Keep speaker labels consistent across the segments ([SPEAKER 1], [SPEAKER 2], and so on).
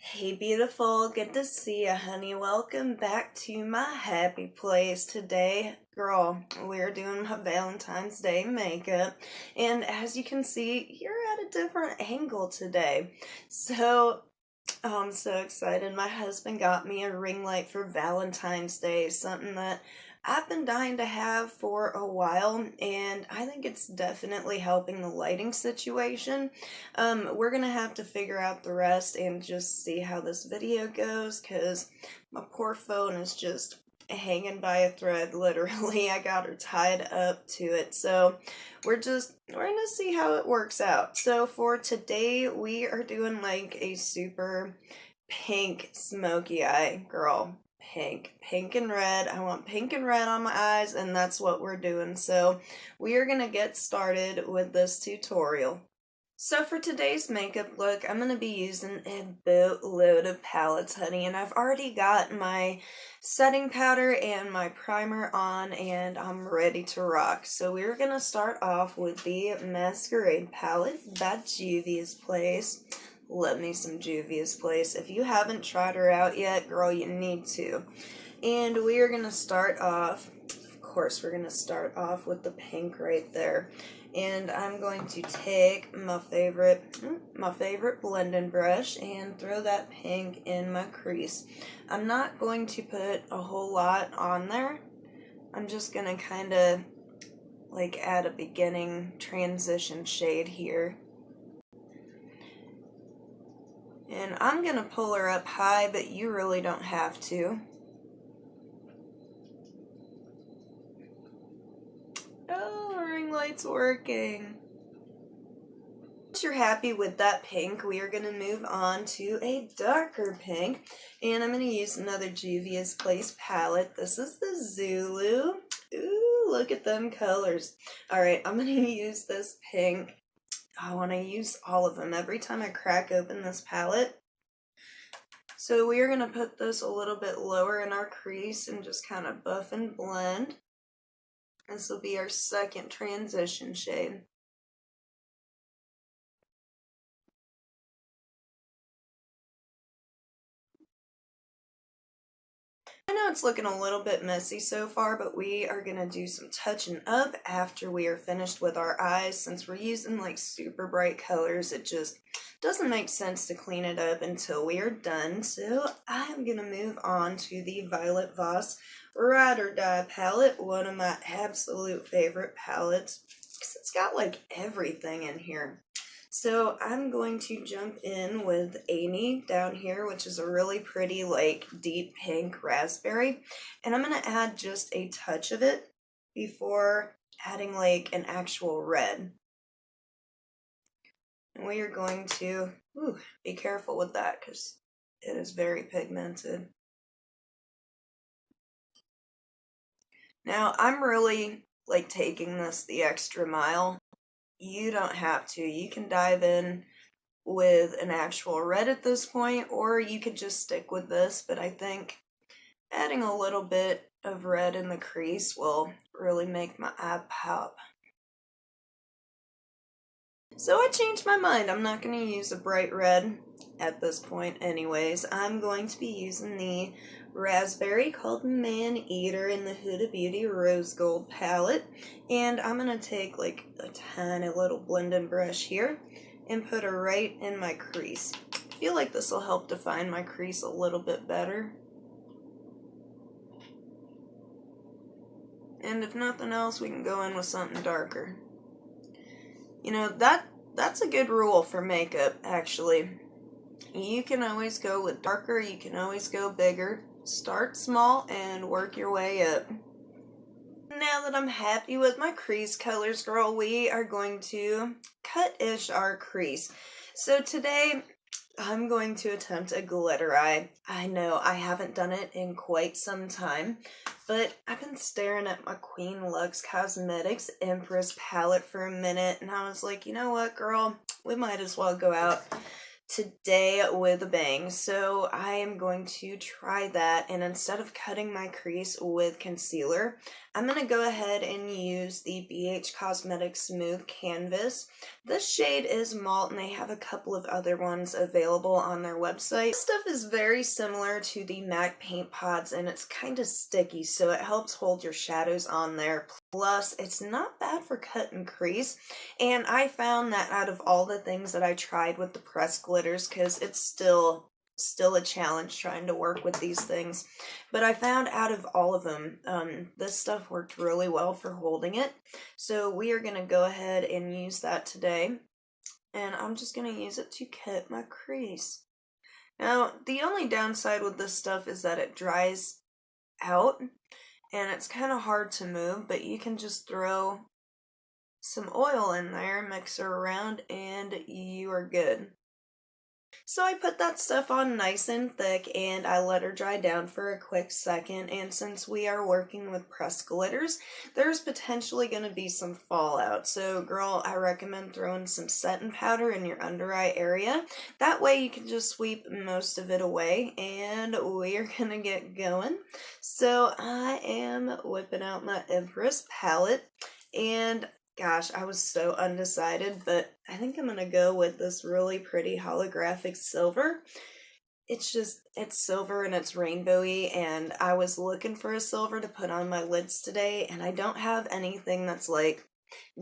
[SPEAKER 1] Hey beautiful, good to see ya honey. Welcome back to my happy place. Today, girl, we're doing my Valentine's Day makeup. And as you can see, you're at a different angle today. I'm so excited. My husband got me a ring light for Valentine's Day, something that I've been dying to have for a while, and I think it's definitely helping the lighting situation. We're gonna have to figure out the rest and just see how this video goes, because my poor phone is just hanging by a thread, literally. I got her tied up to it, so we're gonna see how it works out. So for today, we are doing like a super pink smoky eye, girl. Pink and red. I want pink and red on my eyes, and that's what we're doing. So we are gonna get started with this tutorial. So for today's makeup look, I'm going to be using a boatload of palettes, honey, and I've already got my setting powder and my primer on, and I'm ready to rock. So we're going to start off with the Masquerade palette by Juvia's Place. Love me some Juvia's Place. If you haven't tried her out yet, girl, you need to. And we are going to start off, of course, we're going to start off with the pink right there. And I'm going to take my favorite blending brush and throw that pink in my crease. I'm not going to put a whole lot on there. I'm just going to kind of like add a beginning transition shade here. And I'm going to pull her up high, but you really don't have to. Light's working. Once you're happy with that pink, we are going to move on to a darker pink, and I'm going to use another Juvia's Place palette. This is the Zulu. Ooh, look at them colors. Alright, I'm going to use this pink. I want to use all of them every time I crack open this palette. So we are going to put this a little bit lower in our crease and just kind of buff and blend. This will be our second transition shade. I know it's looking a little bit messy so far, but we are going to do some touching up after we are finished with our eyes. Since we're using like super bright colors, it just doesn't make sense to clean it up until we are done. So I'm going to move on to the Violet Voss Ride or Die palette, one of my absolute favorite palettes, because it's got like everything in here. So I'm going to jump in with Amy down here, which is a really pretty like deep pink raspberry, and I'm going to add just a touch of it before adding like an actual red. And we are going to be careful with that because it is very pigmented. Now, I'm really like taking this the extra mile. You don't have to. You can dive in with an actual red at this point, or you could just stick with this, but I think adding a little bit of red in the crease will really make my eye pop. So I changed my mind. I'm not going to use a bright red at this point anyways. I'm going to be using the raspberry called Man Eater in the Huda Beauty Rose Gold palette. And I'm going to take like a tiny little blending brush here and put her right in my crease. I feel like this will help define my crease a little bit better. And if nothing else, we can go in with something darker. You know, that's a good rule for makeup, actually. You can always go with darker, you can always go bigger. Start small and work your way up. Now that I'm happy with my crease colors, girl, we are going to cut-ish our crease. So today, I'm going to attempt a glitter eye. I know I haven't done it in quite some time, but I've been staring at my Queen Lux Cosmetics Empress palette for a minute, and I was like, you know what, girl? We might as well go out today with a bang. So I am going to try that, and instead of cutting my crease with concealer, I'm going to go ahead and use the BH Cosmetics Smooth Canvas. This shade is Malt, and they have a couple of other ones available on their website. This stuff is very similar to the MAC paint pods, and it's kind of sticky, so it helps hold your shadows on there. Plus, it's not bad for cut and crease, and I found that out of all the things that I tried with the pressed glitters, because it's still a challenge trying to work with these things, but I found out of all of them, this stuff worked really well for holding it. So we are going to go ahead and use that today, and I'm just going to use it to cut my crease. Now, the only downside with this stuff is that it dries out, and it's kind of hard to move, but you can just throw some oil in there, mix her around, and you are good. So I put that stuff on nice and thick, and I let her dry down for a quick second, and since we are working with pressed glitters, there's potentially going to be some fallout. So girl, I recommend throwing some setting powder in your under eye area. That way you can just sweep most of it away, and we are going to get going. So I am whipping out my Empress palette, and gosh, I was so undecided, but I think I'm going to go with this really pretty holographic silver. It's silver and it's rainbowy, and I was looking for a silver to put on my lids today, and I don't have anything that's like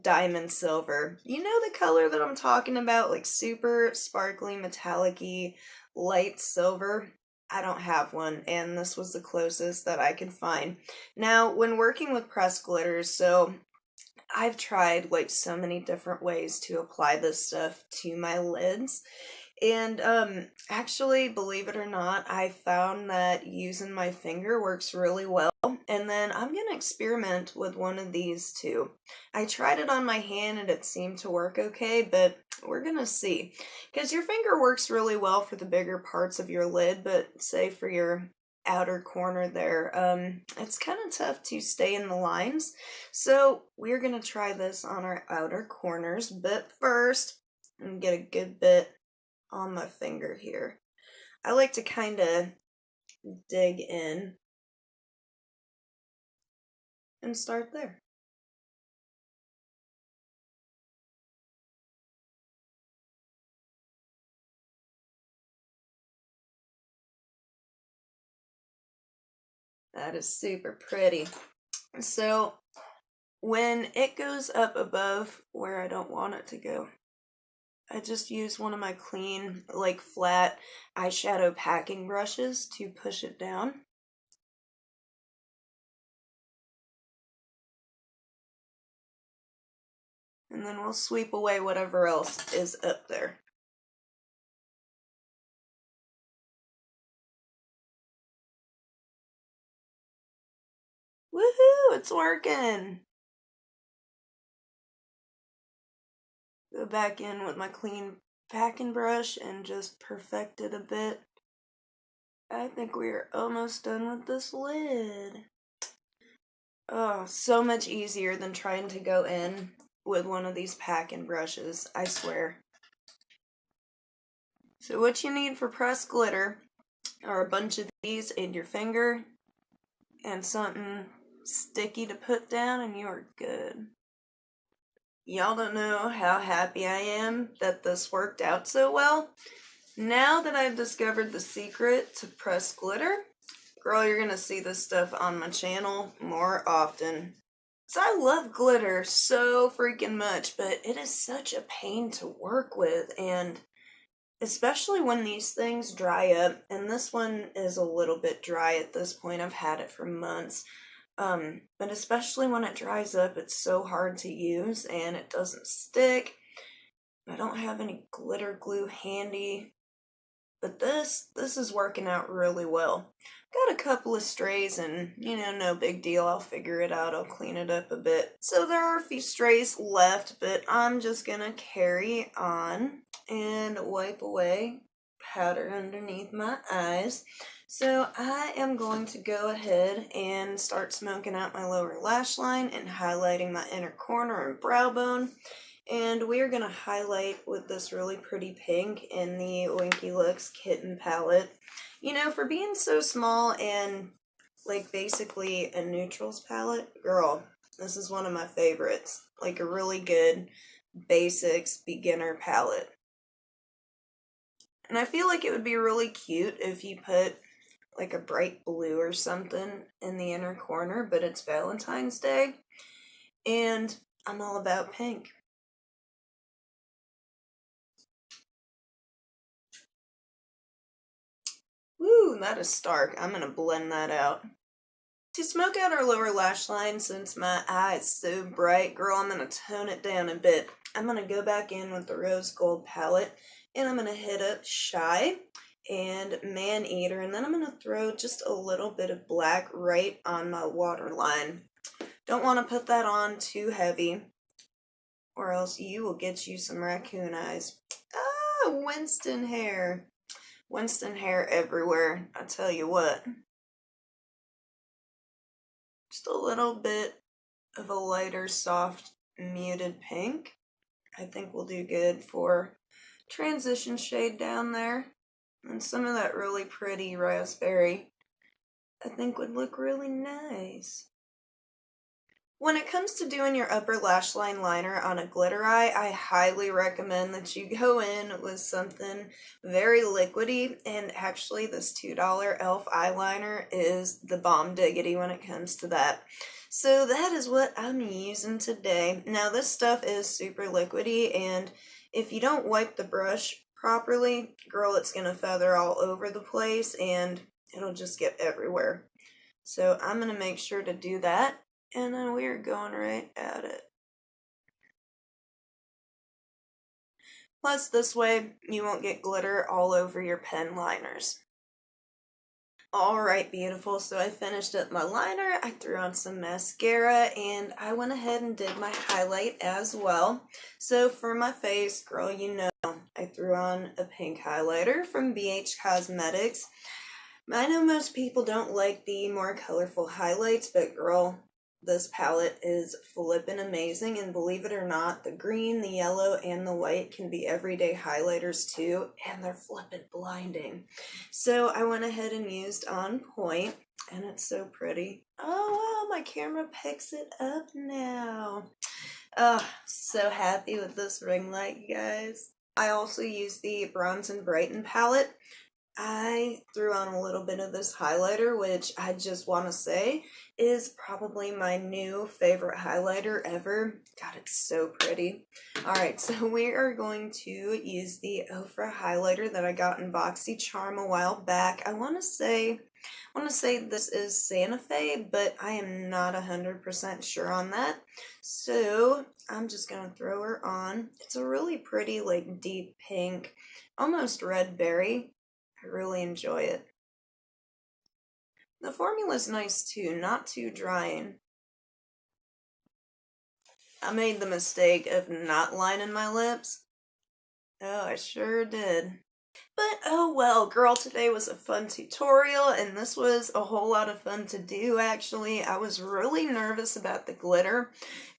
[SPEAKER 1] diamond silver. You know the color that I'm talking about, like super sparkly, metallic-y, light silver? I don't have one, and this was the closest that I could find. Now, when working with pressed glitters, so I've tried like so many different ways to apply this stuff to my lids, and actually, believe it or not, I found that using my finger works really well, and then I'm gonna experiment with one of these too. I tried it on my hand and it seemed to work okay, but we're gonna see, because your finger works really well for the bigger parts of your lid, but say for your outer corner there, it's kind of tough to stay in the lines. So we're gonna try this on our outer corners, but first I'm gonna get a good bit on my finger here. I like to kind of dig in and start there. That is super pretty. So when it goes up above where I don't want it to go, I just use one of my clean, like flat eyeshadow packing brushes to push it down. And then we'll sweep away whatever else is up there. Woohoo! It's working! Go back in with my clean packing brush and just perfect it a bit. I think we're almost done with this lid. Oh, so much easier than trying to go in with one of these packing brushes, I swear. So what you need for pressed glitter are a bunch of these in your finger and something sticky to put down, and you are good. Y'all don't know how happy I am that this worked out so well. Now that I've discovered the secret to pressed glitter, girl, you're gonna see this stuff on my channel more often. So I love glitter so freaking much, but it is such a pain to work with, and especially when these things dry up, and this one is a little bit dry at this point. I've had it for months. But especially when it dries up, it's so hard to use and it doesn't stick. I don't have any glitter glue handy, but this is working out really well. Got a couple of strays, and no big deal. I'll figure it out. I'll clean it up a bit. So there are a few strays left, but I'm just gonna carry on and wipe away powder underneath my eyes. So I am going to go ahead and start smoking out my lower lash line and highlighting my inner corner and brow bone. And we are going to highlight with this really pretty pink in the Queen Lux Kitten palette. You know, for being so small and like basically a neutrals palette, girl, this is one of my favorites. Like a really good basics beginner palette. And I feel like it would be really cute if you put like a bright blue or something in the inner corner, but it's Valentine's Day, and I'm all about pink. Woo, that is stark. I'm gonna blend that out. To smoke out our lower lash line, since my eye is so bright, girl, I'm gonna tone it down a bit. I'm gonna go back in with the rose gold palette, and I'm gonna hit up Shy and Man Eater, and then I'm gonna throw just a little bit of black right on my waterline. Don't want to put that on too heavy, or else you will get you some raccoon eyes. Ah, Winston hair. Winston hair everywhere, I tell you what. Just a little bit of a lighter, soft, muted pink. I think will do good for transition shade down there. And some of that really pretty raspberry I think would look really nice. When it comes to doing your upper lash line liner on a glitter eye, I highly recommend that you go in with something very liquidy, and actually this $2 e.l.f. eyeliner is the bomb diggity when it comes to that. So that is what I'm using today. Now this stuff is super liquidy, and if you don't wipe the brush properly, girl, it's going to feather all over the place and it'll just get everywhere. So I'm going to make sure to do that. And then we are going right at it. Plus, this way you won't get glitter all over your pen liners. Alright, beautiful. So I finished up my liner, I threw on some mascara, and I went ahead and did my highlight as well. So for my face, girl, you know, I threw on a pink highlighter from BH Cosmetics. I know most people don't like the more colorful highlights, but girl, this palette is flippin' amazing, and believe it or not, the green, the yellow, and the white can be everyday highlighters too, and they're flippin' blinding. So I went ahead and used On Point, and it's so pretty. Oh wow, my camera picks it up now. Oh, so happy with this ring light, you guys. I also used the Bronze and Brighten palette. I threw on a little bit of this highlighter, which I just want to say is probably my new favorite highlighter ever. God, it's so pretty. Alright, so we are going to use the Ofra highlighter that I got in BoxyCharm a while back. I want to say this is Santa Fe, but I am not 100% sure on that. So I'm just going to throw her on. It's a really pretty, like, deep pink, almost red berry. I really enjoy it. The formula's nice too, not too drying. I made the mistake of not lining my lips. Oh, I sure did. But oh well, girl, today was a fun tutorial, and this was a whole lot of fun to do actually. I was really nervous about the glitter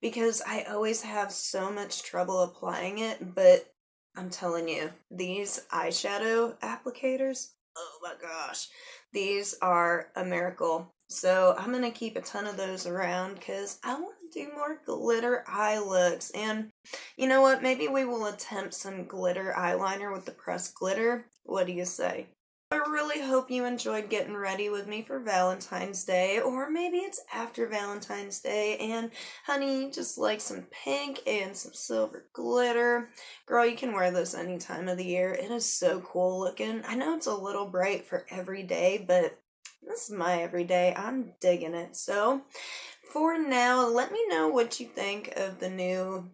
[SPEAKER 1] because I always have so much trouble applying it, but I'm telling you, these eyeshadow applicators, oh my gosh, these are a miracle. So I'm going to keep a ton of those around because I want to do more glitter eye looks. And you know what? Maybe we will attempt some glitter eyeliner with the pressed glitter. What do you say? I really hope you enjoyed getting ready with me for Valentine's Day, or maybe it's after Valentine's Day, and honey, you just like some pink and some silver glitter. Girl, you can wear this any time of the year. It is so cool looking. I know it's a little bright for every day, but this is my everyday. I'm digging it. So, for now, let me know what you think of the new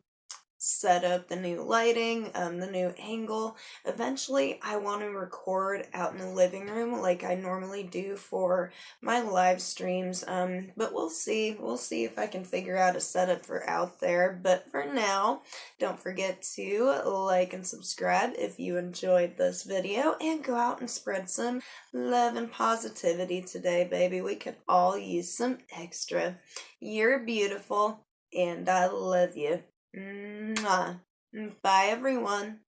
[SPEAKER 1] setup, the new lighting, the new angle. Eventually, I want to record out in the living room like I normally do for my live streams, but we'll see. We'll see if I can figure out a setup for out there. But for now, don't forget to like and subscribe if you enjoyed this video, and go out and spread some love and positivity today, baby. We could all use some extra. You're beautiful, and I love you. Mwah. Bye, everyone.